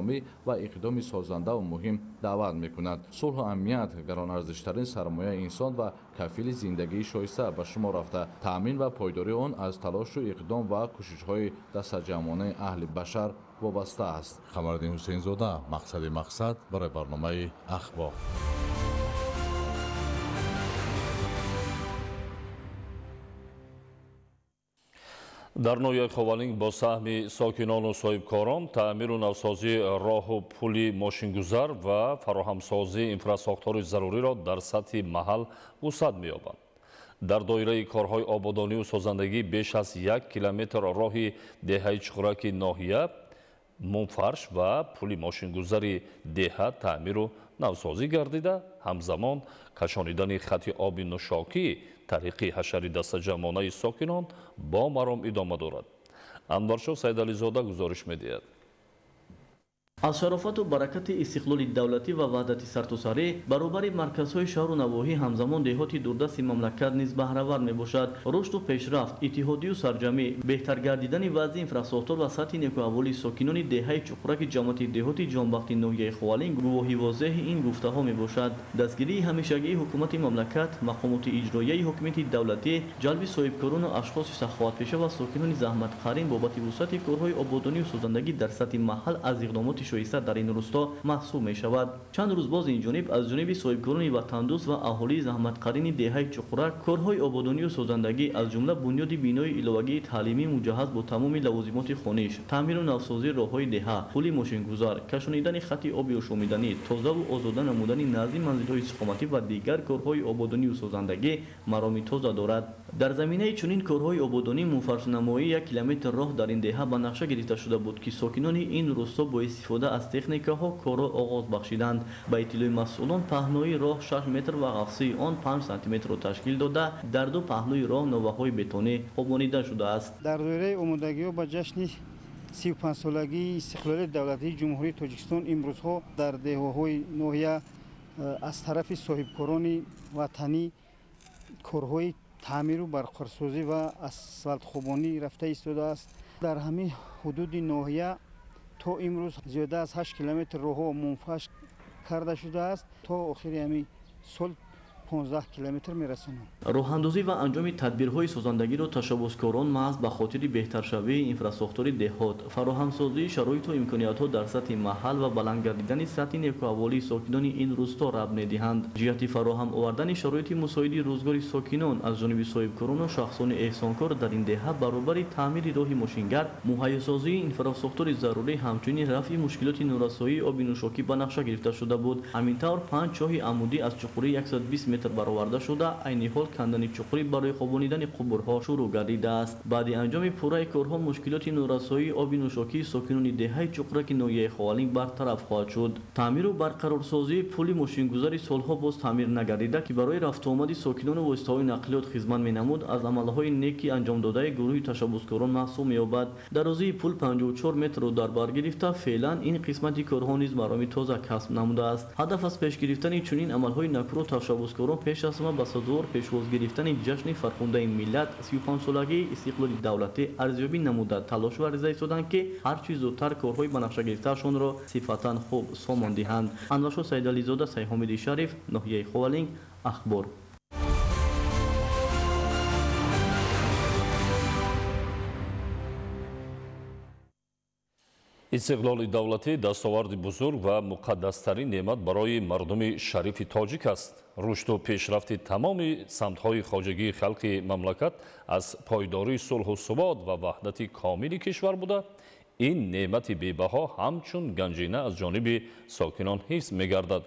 آرامی و اقدام سازنده و مهم دعوت می‌کند. صلح و امنیت گران‌ارزش‌ترین سرمایه انسان و کفیل زندگی شایسته به شمار رفته. تأمین و پایداری آن از تلاش و اقدام و کوشش‌های دستجمعانه اهل بشر وابسته است. قمرالدین حسین‌زاده، مقصد برای برنامه اخبار. در ноҳияи Ховалинг бо саҳми сокинону соҳибкорон таъмиру навсозии роҳу пули мошингузар ва фароҳамсозии инфраструктураи заруриро дар сатҳи маҳал вусъат меёбанд. дар доираи корҳои ободониву созандагӣ беш аз 1 километр роҳи деҳаи чуқураки ноҳия мунфарш ва пули мошингузари деҳа таъмиру навсозӣ гардида, ҳамзамон кашонидани хати оби нӯшокӣ тариқи ҳашари дастаҷамъонаи сокинон бо маром идома дорад. Анваршоҳ Сайдализода гузориш медиҳад. аз шарофату баракати истиқлоли давлатӣ ва ваҳдати сартосарӣ баробари марказҳои шаҳру навоҳӣ ҳамзамон деҳоти дурдасти мамлакат низ баҳравар мебошад. рушду пешрафт, иттиҳодию сарҷамӣ, беҳтар гардидани вазъи инфраструктур ва сатҳи некуаҳволии сокинони деҳаи чуқураки ҷамъияти деҳоти ҷонбахти ноҳияи Ховалинг гувоҳи возеҳи ин гуфтаҳо мебошад. дастгирии ҳамешагии ҳукумати мамлакат, мақомоти иҷроияи ҳокимияти давлатӣ, ҷалби соҳибкорону ашхоси саховатпеша ва сокинони заҳматқарин бобати вусъати корҳои ободониву созандагӣ дар сатҳи маҳал аз иқдомоти шоиста дар ин рӯсто маҳсуб мешавад. чанд рӯз боз инҷониб аз ҷониби соҳибкорони ватандӯст ва аҳолии заҳматқарини деҳаи чуқурак корҳои ободониву созандагӣ аз ҷумла бунёди бинои иловагии таълимӣ муҷаҳҳаз бо тамоми лавозимоти хониш, таъмиру навсозии роҳҳои деҳа, пули мошингузар, кашонидани хати оби ошомиданӣ, тозаву озода намудани назми манзилҳои иstiqomatӣ ва дигар корҳои ободониву созандагӣ мароми тоза дорад. дар заминаи чунин корҳои ободонӣ мунфаршнамоии 1 километр роҳ дар ин деҳа ба нақша гирифта шуда буд, ки сокинони ин рӯсто бо истифода аз техникаҳо корро оғоз бахшиданд. ба иттилои масъулон паҳнои роҳ 6 метр ва ғафсии он 5 сантиметрро ташкил дода, дар ду паҳнӯи роҳ новаҳои бетонӣ обонида шудааст. дар доираи омодагиҳо ба ҷашни 35-солагии истиқлолияти давлатии ҷумҳурии Тоҷикистон имрӯзҳо дар деҳаҳои ноҳия аз тарафи соҳибкорони ватанӣ корҳои таъмиру барқарорсозӣ ва асфалтхӯбонӣ рафта истодааст. дар ҳамин ҳудуди ноҳия то имрӯз зиёда аз 8 километр роҳҳо мунфаш карда шудааст. то охири ҳамин сол 15 километр мерасонанд. роҳандозӣ ва анҷоми тадбирҳои созандагиро ташаббускорон маҳз ба хотири беҳтаршавии инфраструктури деҳот, фароҳамсозии шароиту имкониятҳо дар сатҳи маҳал ва баланд гардидани сатҳи некуаҳволии сокинони ин рӯсто рабт медиҳанд. ҷиҳати фароҳам овардани шароити мусоиди рӯзгори сокинон аз ҷониби соҳибкорону шахсони эҳсонкор дар ин деҳа баробари таъмири роҳи мошингар, муҳайёсозии инфраструктури зарурӣ, ҳамчунин рафъи мушкилоти норасоии оби нӯшокӣ ба нақша гирифта шуда буд. ҳамин тавр 5 чоҳи амудӣ аз чуқурӣ 120 метр бароварда шуда, айни ҳол кандани чуқурӣ барои хобонидани қубурҳо шурӯъ гардидааст. баъди анҷоми пурраи корҳо мушкилоти норасоии оби нӯшокии сокинони деҳаи чуқураки ноҳияи Ховалинг бартараф хоҳад шуд. таъмиру барқарорсозии пули мошингузари солҳо боз таъмир нагардида, ки барои рафтуомади сокинону воситаҳои нақлиёт хизмат менамуд, аз амалҳои неки анҷомдодаи гурӯҳи ташаббускорон маҳсуб меёбад. дарозии пул 54 метрро дар бар гирифта, феълан ин қисмати корҳо низ мароми тоза касб намудааст. ҳадаф аз пеш гирифтани чунин амалҳои накуру ташаббускорон пеш аз ҳама ба сазовор пешвоз гирифтани ҷашни фархундаи миллат 35-солагии истиқлоли давлатӣ арзёбӣ намуда талош варза истоданд, ки ҳарчи зудтар корҳои ба нақша гирифтаашонро сифатан хуб сомон диҳанд. Анваршоҳ Сайдализода, Сайҳомиди Шариф, ноҳияи Ховалинг, ахбор. истиқлоли давлатӣ дастоварди бузург ва муқаддастарин неъмат барои мардуми шарифи тоҷик аст. рушду пешрафти тамоми самтҳои хоҷагии халқи мамлакат аз пойдории сулҳу субот ва ваҳдати комили кишвар буда, ин неъмати бебаҳо ҳамчун ганҷина аз ҷониби сокинон ҳифз мегардад.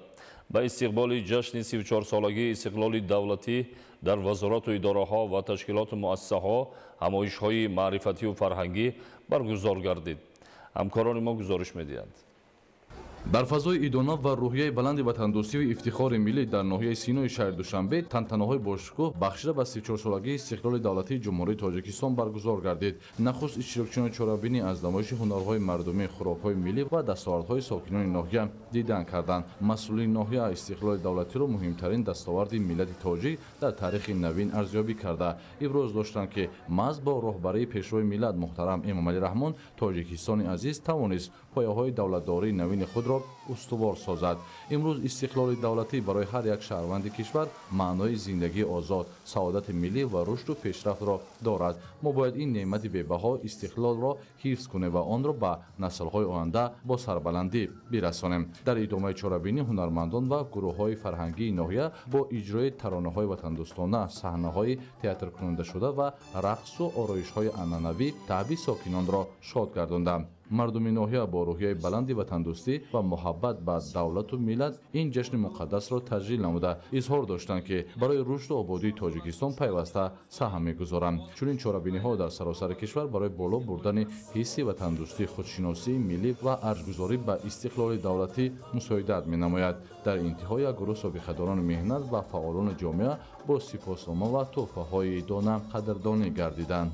ба истиқболи ҷашни 34-солагии истиқлоли давлатӣ дар вазорату идораҳо ва ташкилоту муассисаҳо ҳамоишҳои маърифативу фарҳангӣ баргузор гардид. ҳамкорони мо гузориш медиҳанд. дар фазои идона ва рӯҳияи баланди ватандӯстиву ифтихори миллӣ дар ноҳияи синои шаҳри душанбе тантанаҳои бошукӯҳ бахшида ба 34-солагии истиқлоли давлатии ҷумҳурии тоҷикистон баргузор гардид. Нахуст иштирокчиёни чорабинӣ аз намоиши ҳунарҳои мардумӣ, хӯрокҳои миллӣ ва дастовардҳои сокинони ноҳия дидан карданд. масъулини ноҳия истиқлоли давлатиро муҳимтарин дастоварди миллати тоҷик дар таърихи навин арзёбӣ карда иброз доштанд, ки маҳз бо роҳбарии пешрои миллат муҳтарам Эмомалӣ Раҳмон тоҷикистони азиз тавонист пояҳои давлатдории навини худро устувор созад. имрӯз истиқлоли давлатӣ барои ҳар як шаҳрванди кишвар маънои зиндагии озод, саодати миллӣ ва рушду пешрафтро дорад. мо бояд ин неъмати бебаҳо истиқлолро ҳифз кунем ва онро ба наслҳои оянда бо сарбаландӣ бирасонем. дар идомаи чорабинӣ ҳунармандон ва гурӯҳҳои фарҳангии ноҳия бо иҷрои таронаҳои ватандӯстона, саҳнаҳои театркундашуда ва рақсу ороишҳои анъанавӣ таъби сокинонро шод гардонданд. мардуми ноҳия бо рӯҳияи баланди ватандӯстӣ ва муҳаббат ба давлату миллат ин ҷашни муқаддасро таҷлил намуда изҳор доштанд, ки барои рушду ободии тоҷикистон пайваста саҳм мегузоранд. чунин чорабиниҳо дар саросари кишвар барои боло бурдани ҳисси ватандӯстӣ, худшиносии миллӣ ва арзгузорӣ ба истиқлоли давлатӣ мусоидат менамояд. дар интиҳо як гурӯҳ собиқадорони меҳнат ва фаъолони ҷомеа бо сипоснома ва тӯҳфаҳои дона қадрдонӣ гардиданд.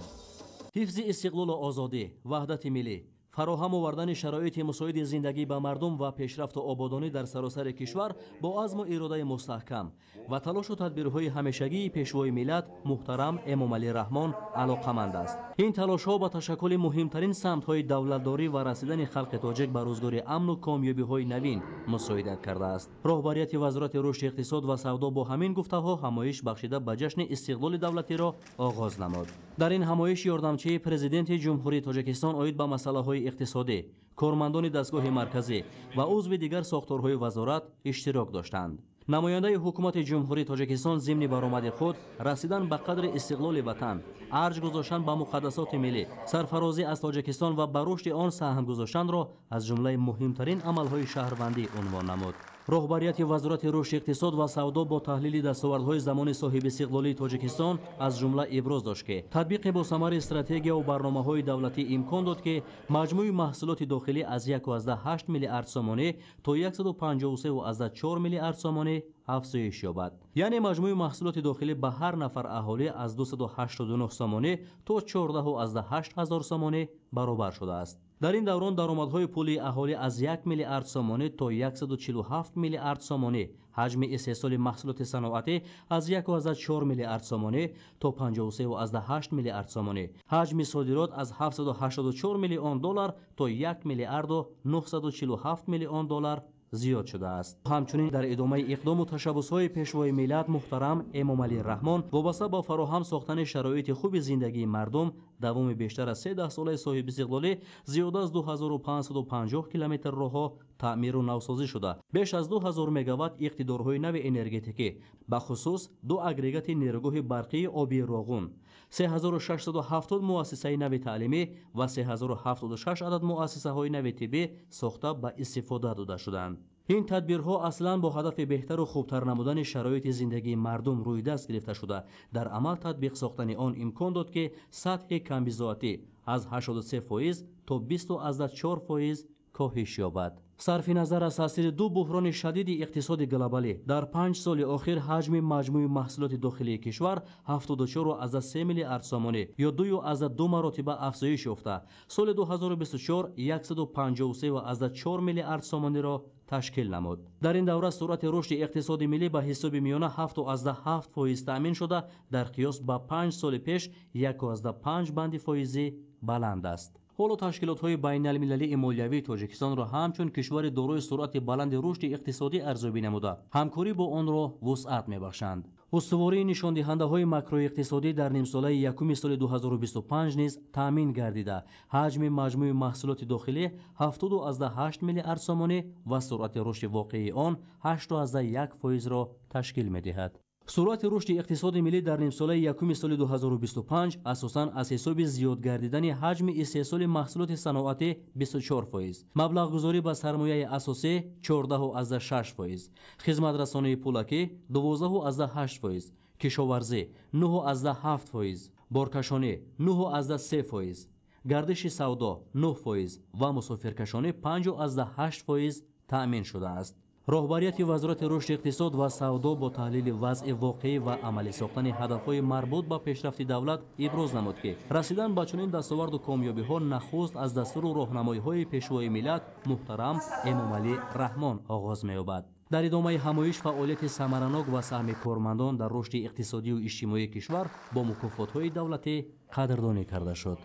ҳифзи истиқлолу озодӣ, ваҳдати миллӣ, фароҳам овардани шароити мусоиди зиндагӣ ба мардум ва пешрафту ободонӣ дар саросари кишвар бо азму иродаи мустаҳкам ва талошу тадбирҳои ҳамешагии пешвои миллат муҳтарам Эмомалӣ Раҳмон алоқаманд аст. ин талошҳо ба ташаккули муҳимтарин самтҳои давлатдорӣ ва расидани халқи тоҷик ба рӯзгори амну комёбиҳои навин мусоидат кардааст. роҳбарияти вазорати рушди иқтисод ва савдо бо ҳамин гуфтаҳо ҳамоиш бахшида ба ҷашни истиқлоли давлатиро оғоз намуд. дар ин ҳамоиш ёрдамчии президенти ҷумҳурии тоҷикистон оид ба масъалаҳои иқтисодӣ, кормандони дастгоҳи марказӣ ва узви дигар сохторҳои вазорат иштирок доштанд. намояндаи ҳукумати ҷумҳурии тоҷикистон зимни баромади худ расидан ба қадри истиқлоли ватан, арҷ гузоштан ба муқаддасоти миллӣ, сарфарозӣ аз тоҷикистон ва ба рушди он саҳм гузоштанро аз ҷумлаи муҳимтарин амалҳои шаҳрвандӣ унвон намуд. роҳбарияти вазорати рушди иқтисод ва савдо бо таҳлили дастовардҳои замони соҳибистиқлолии тоҷикистон аз ҷумла иброз дошт, ки татбиқи босамари стратегияву барномаҳои давлатӣ имкон дод, ки маҷмӯи маҳсулоти дохилӣ аз 1,8 миллиард сомонӣ то 153,4 миллиард сомонӣ афзоиш ёбад. яъне маҷмӯи маҳсулоти дохилӣ ба ҳар нафар аҳолӣ аз 289 сомонӣ то 14,8 ҳазор сомонӣ баробар шудааст. дар ин даврон даромадҳои пулии аҳолӣ аз 1 миллиард сомонӣ то 147 миллиард сомонӣ, ҳаҷми истеҳсоли маҳсулоти саноатӣ аз 1,4 миллиард сомонӣ то 53,8 миллиард сомонӣ, ҳаҷми содирот аз 784 миллион доллар то 1 миллиарду 947 миллион доллар зиёд шудааст. ҳамчунин дар идомаи иқдому ташаббусҳои пешвои миллат муҳтарам Эмомалӣ Раҳмон вобаста ба фароҳам сохтани шароити хуби зиндагии мардум давоми бештар аз 13 сола соҳибистиқлолӣ зиёда аз 2550 километр роҳҳо таъмиру навсозӣ шуда, беш аз 2000 мегаватт иқтидорҳои нави энергетикӣ, бахусус 2 агрегати нерӯгоҳи барқии обии роғун, 3670 муассисаи нави таълимӣ ва 3076 адад муассисаҳои нави тиббӣ сохта ба истифода дода шуданд. ин тадбирҳо аслан бо ҳадафи беҳтару хубтар намудани шароити зиндагии мардум рӯйдаст гирифта шуда, дар амал татбиқ сохтани он имкон дод, ки сатҳи камбизоатӣ аз 83% то 20,4% коҳиш ёбад. сарфи назар аз таъсири ду буҳрони шадиди иқтисоди глобалӣ дар 5 соли охир ҳаҷми маҷмӯи маҳсулоти дохилии кишвар 74,3 миллиард сомонӣ ё 2,2 маротиба афзоиш ёфта, соли 2024 153,4 миллиард сомониро ташкил намуд. дар ин давра суръати рушди иқтисоди миллӣ ба ҳисоби миёна 7,7% таъмин шуда, дар қиёс ба 5 соли пеш 1,5 банди фоизӣ баланд аст. ҳоло ташкилотҳои байналмилалии молиявии тоҷикистонро ҳамчун кишвари дорои суръати баланди рушди иқтисодӣ арзёбӣ намуда, ҳамкорӣ бо онро вусъат мебахшанд. устувории нишондиҳандаҳои макроиқтисодӣ дар нимсолаи якуми соли 2025 низ таъмин гардида, ҳаҷми маҷмӯи маҳсулоти дохилӣ 70,8 миллиард сомонӣ ва суръати рушди воқеии он 8,1%-ро ташкил медиҳад. суръати рушди иқтисоди миллӣ дар нимсолаи якуми соли 2025 асосан аз ҳисоби зиёд гардидани ҳаҷми истеҳсоли маҳсулоти саноатӣ 24%, маблағгузорӣ ба сармояи асосӣ 14,6%, хизматрасонии пулакӣ 12,8%, кишоварзӣ 9,7%, боркашонӣ 9,3%, гардиши савдо 9% ва мусофиркашонӣ 5,8% таъмин шудааст. роҳбарияти вазорати рушди иқтисод ва савдо бо таҳлили вазъи воқеӣ ва амалӣ сохтани ҳадафҳои марбут ба пешрафти давлат иброз намуд ки расидан ба чунин дастоварду комёбиҳо нахуст аз дастуру роҳнамоиҳои пешвои миллат муҳтарам Эмомалӣ Раҳмон оғоз меёбад. дар идомаи ҳамоиш фаъолияти самаранок ва саҳми кормандон дар рушди иқтисодию иҷтимоии кишвар бо мукофотҳои давлатӣ қадрдонӣ карда шуд.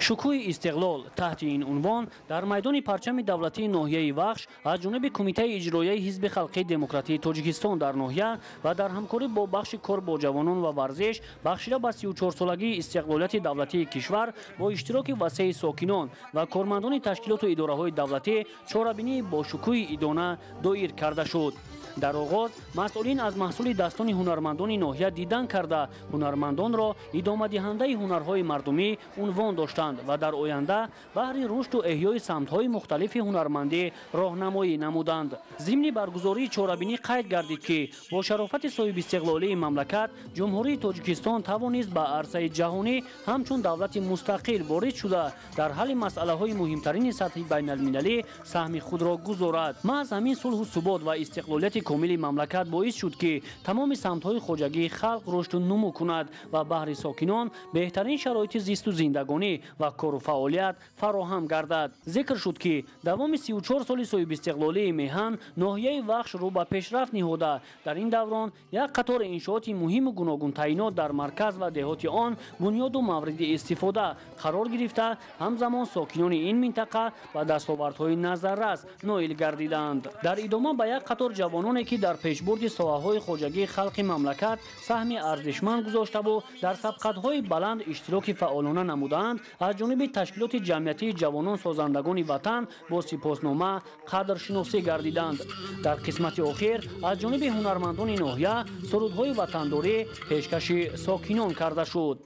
шукӯҳи истиқлол таҳти ин унвон дар майдони парчами давлатии ноҳияи Вахш аз ҷониби Кумитаи иҷроияи Ҳизби халқии демократии Тоҷикистон дар ноҳия ва дар ҳамкорӣ бо бахши кор бо ҷавонон ва варзиш бахшида ба 34-солагии истиқлолияти давлатии кишвар бо иштироки васеъи сокинон ва кормандони ташкилоту идораҳои давлатӣ чорабинии бошукӯҳи идона доир карда шуд. дар оғоз масъулин аз маҳсули дастони ҳунармандони ноҳия дидан карда ҳунармандонро идомадиҳандаи ҳунарҳои мардумӣ унвон доштанд ва дар оянда баҳри рушду эҳёи самтҳои мухталифи ҳунармандӣ роҳнамоӣ намуданд. зимни баргузории чорабинӣ қайд гардид ки бо шарофати соҳибистиқлолии мамлакат ҷумҳурии Тоҷикистон тавонист ба арсаи ҷаҳонӣ ҳамчун давлати мустақил ворид шуда дар ҳалли масъалаҳои муҳимтарини сатҳи байналмилалӣ саҳми худро гузорад. маҳз ҳамин сулҳу субот ва истиқлолияти комили мамлакат боис шуд ки тамоми самтҳои хоҷагии халқ рушду нумӯ кунад ва баҳри сокинон беҳтарин шароити зисту зиндагонӣ ва кору фаъолият фароҳам гардад. зикр шуд ки давоми 34 соли соҳибистиқлолии меҳан ноҳияи Вахш рӯ ба пешрафт ниҳода дар ин даврон як қатори иншооти муҳиму гуногун таъинот дар марказ ва деҳоти он бунёду мавриди истифода қарор гирифта ҳамзамон сокинони ин минтақа ба дастовардҳои назаррас ноил гардиданд. дар идома ба як қатор ҷавононе ки дар пешбурди соҳаҳои хоҷагии халқи мамлакат саҳми арзишманд гузоштаву дар сабқатҳои баланд иштироки фаъолона намудаанд аз ҷониби ташкилоти ҷамъиятии ҷавонон созандагони ватан бо сипоснома қадршиносӣ гардиданд. дар қисмати охир аз ҷониби ҳунармандони ноҳия сурудҳои ватандорӣ пешкаши сокинон карда шуд.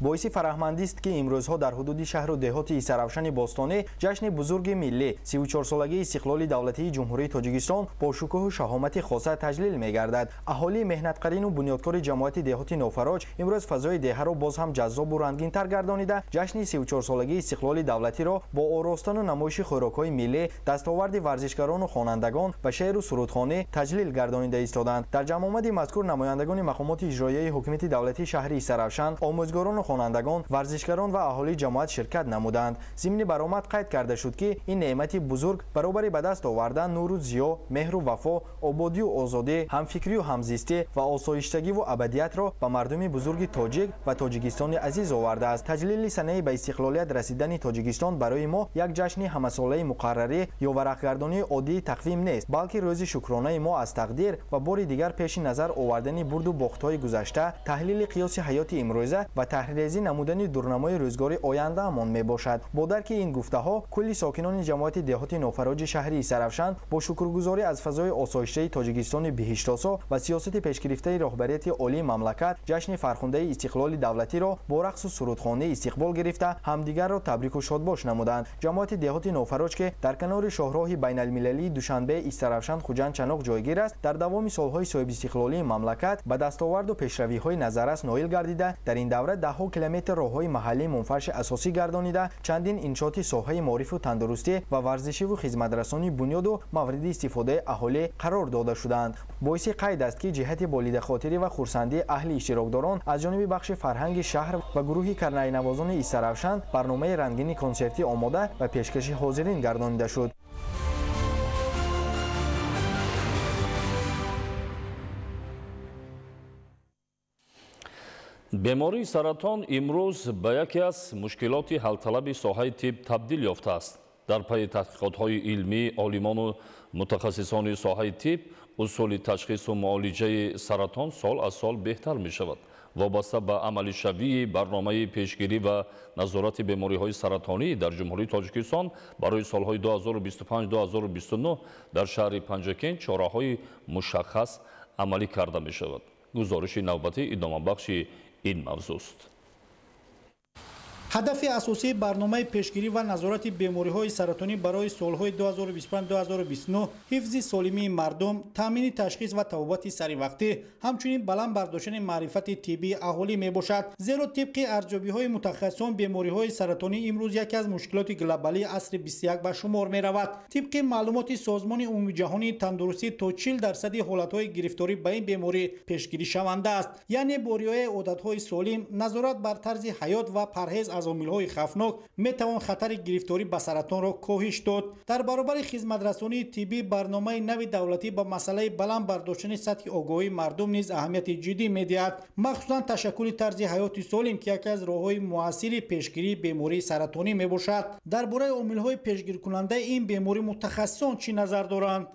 боиси фараҳмандист ки имрӯзҳо дар ҳудуди шаҳру деҳоти Исаравшани Бостонӣ ҷашни бузурги миллӣ 34-солагии истиқлоли давлатии ҷумҳурии Тоҷикистон бо шукӯҳу шаҳомати хоса таҷлил мегардад. аҳолии меҳнаткарину бунёдкори ҷамоати деҳоти Нофароҷ имрӯз фазои деҳаро боз ҳам ҷаззобу рангинтар гардонида ҷашни 34-солагии истиқлоли давлатиро бо оростану намоиши хӯрокҳои миллӣ, дастоварди варзишгарону хонандагон ва шеъру сурудхонӣ таҷлил гардонида истоданд. дар ҷамъомади мазкур намояндагони мақомоти иҷроияи ҳукумати давлатии шаҳри Исаравшан, омӯзгорону хонандагон, варзишгарон ва аҳолии ҷамоат ширкат намуданд. зимни баромад қайд карда шуд ки ин неъмати бузург баробари ба даст овардан нуру зиё, меҳру вафо, ободию озодӣ, ҳамфикрию ҳамзистӣ ва осоиштагиву абадиятро ба мардуми бузурги тоҷик ва Тоҷикистони азиз овардааст. таҷлили санаи ба истиқлолият расидани Тоҷикистон барои мо як ҷашни ҳамасолаи муқаррарӣ ё варақгардонии оддии тақвим нест, балки рӯзи шукронаи мо аз тақдир ва бори дигар пеши назар овардани бурду бохтҳои гузашта, таҳлили қиёси ҳаёти имрӯза ва таҳриррезӣ намудани дурнамои рӯзгори ояндаамон мебошад. бо дарки ин гуфтаҳо кулли сокинони ҷамоати деҳоти Нофароҷи шаҳри Исаравшан бо шукргузорӣ аз фазои осоиштаи Тоҷикистони биҳиштосо ва сиёсати пешгирифтаи роҳбарияти олии мамлакат ҷашни фархундаи истиқлоли давлатиро бо рақсу сурудхонӣ истиқбол гирифта ҳамдигарро табрику шодбош намуданд. ҷамоати деҳоти Нофароҷ ки дар канори шоҳроҳи байналмилалии Душанбе Исаравшан хуҷанд чаноқ ҷойгир аст, дар давоми солҳои соҳибистиқлолии мамлакат ба дастоварду пешравиҳои назаррас ноил гардида дар ин давра даҳҳо километр роҳҳои маҳаллӣ мунфарши асосӣ гардонида чандин иншооти соҳаи муорифу тандурустӣ ва варзишиву хизматрасонӣ бунёду мавриди истифодаи аҳолӣ қарор дода шуданд. боиси қайд аст ки ҷиҳати болидахотирӣ ва хурсандии аҳли иштирокдорон аз ҷониби бахши фарҳанги шаҳр ва гурӯҳи карнайнавозони Исаравшан барномаи рангини консертӣ омода ва пешкаши ҳозирин гардонида шуд. бемории саратон имрӯз ба яке аз мушкилоти ҳалталаби соҳаи тиб табдил ёфтааст. дар пайи таҳқиқотҳои илмӣ олимону мутахассисони соҳаи тиб усули ташхису муолиҷаи саратон сол аз сол беҳтар мешавад. вобаста ба амалишавии барномаи пешгирӣ ва назорати бемориҳои саратонӣ дар ҷумҳурии Тоҷикистон барои солҳои 2025-2029 дар шаҳри Панҷакент чораҳои мушаххас амалӣ карда мешавад. гузориши навбатӣ идомабахши ин мавзӯст. ҳадафи асосии барномаи пешгирӣ ва назорати бемориҳои саратонӣ барои солҳои 2025-2029 ҳифзи солимии мардум, таъмини ташхис ва табобати саривақтӣ, ҳамчунин баланд бардоштани маърифати тиббии аҳолӣ мебошад. зеро тибқи арзёбиҳои мутахассисон бемориҳои саратонӣ имрӯз яке аз мушкилоти глобалии асри 21 ба шумор меравад. тибқи маълумоти созмони умумиҷаҳонии тандурустӣ то 40% ҳолатҳои гирифторӣ ба ин беморӣ пешгиришаванда аст. яъне бо риояи одатҳои солим, назорат бар тарзи ҳаёт ва парҳез аз омилҳои хавфнок метавон хатари гирифторӣ ба саратонро коҳиш дод. дар баробари хизматрасонии тиббӣ, барномаи нави давлатӣ ба масъалаи баланд бардоштани сатҳи огоҳии мардум низ аҳамияти ҷиддӣ медиҳад, махсусан ташаккули тарзи ҳаёти солим, ки яке аз роҳҳои муассири пешгирии бемории саратонӣ мебошад. дар бораи омилҳои пешгиркунандаи ин беморӣ мутахассисон чӣ назар доранд?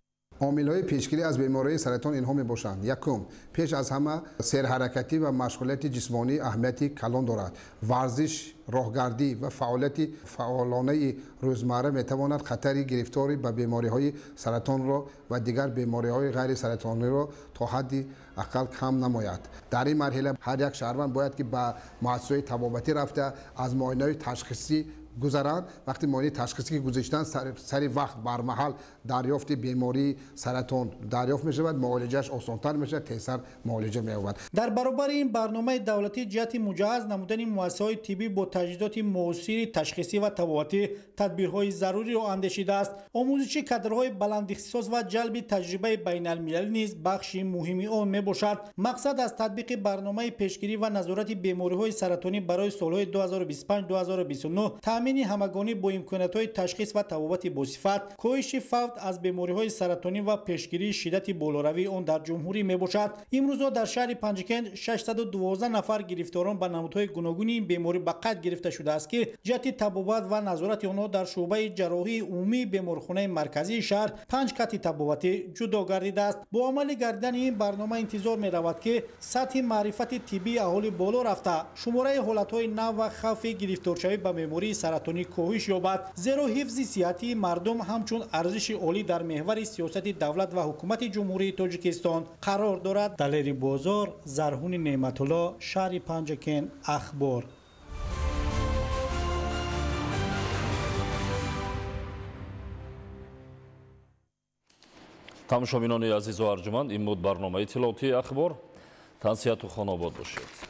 عامل‌های پیشگیری از بیماری سرطان اینها میباشند. یکم، پیش از همه سیرحرکتی و مشغولیت جسمانی اهمیتی کلان دارد. ورزش، راهگردی و فعالیت فعالانه روزمره میتواند خطر گرفتاری به بیماری‌های سرطان را و دیگر بیماری‌های غیر سرطانی را تا حدی اقل کم نماید. در این مرحله هر یک شهروند باید که به مؤسسه طبابتی رفته از معاینه تشخیصی گذرند. وقتی معاینه تشخیصی گذاشتن سر وقت بر محل دریافت بیماری سرطان دریافت می شود، معالجهش آسان‌تر می شود، تیزتر معالجه می یابد. در برابر این برنامه دولتی جهت مجهز نمودن مؤسسه‌های طبی با تجهیزات معاصر تشخیصی و طبابتی تدبیرهای ضروری را اندیشیده است. آموزش کادرهای بلند اختصاص و جلب تجربه بین‌المللی نیز بخشی مهمی آن می باشد. مقصد از تطبیق برنامه پیشگیری و نظارت بیماری‌های سرطانی برای سال‌های 2025-2029 تامین همگانی با امکانات‌های تشخیص و طبابت باصفت، کاهش فوت از بیماری‌های سرطانی و پیشگیری شدت بالاروی آن در جمهوری میباشد. امروز در شهر پنجکند 612 نفر گرفتاران به نمودهای گوناگون این بیماری به قید گرفته شده است که جهت طبابت و نظارت آنها در شعبه جراحی عمومی بیمارخانه مرکزی شهر 5 کت طبابتی جدا گردیده است. با عمل گردیدن این برنامه انتظار می‌رود که سطح معرفت طبی اهالی بالا رفته، شماره حالت‌های نو و خوف گرفتارشوی به بیماری سرطانی کاهش یابد. زیرا حفظ صحتی مردم همچون ارزش عالی در محور سیاست دولت و حکومت جمهوری تاجیکستان قرار دارد. دلیری بازار، زرهون نعمت الله، شهر پنجکند، اخبار. тамошобинони азизу арҷуманд, ин буд барномаи иттилоотии ахбор. Тансияту хонобод бошед.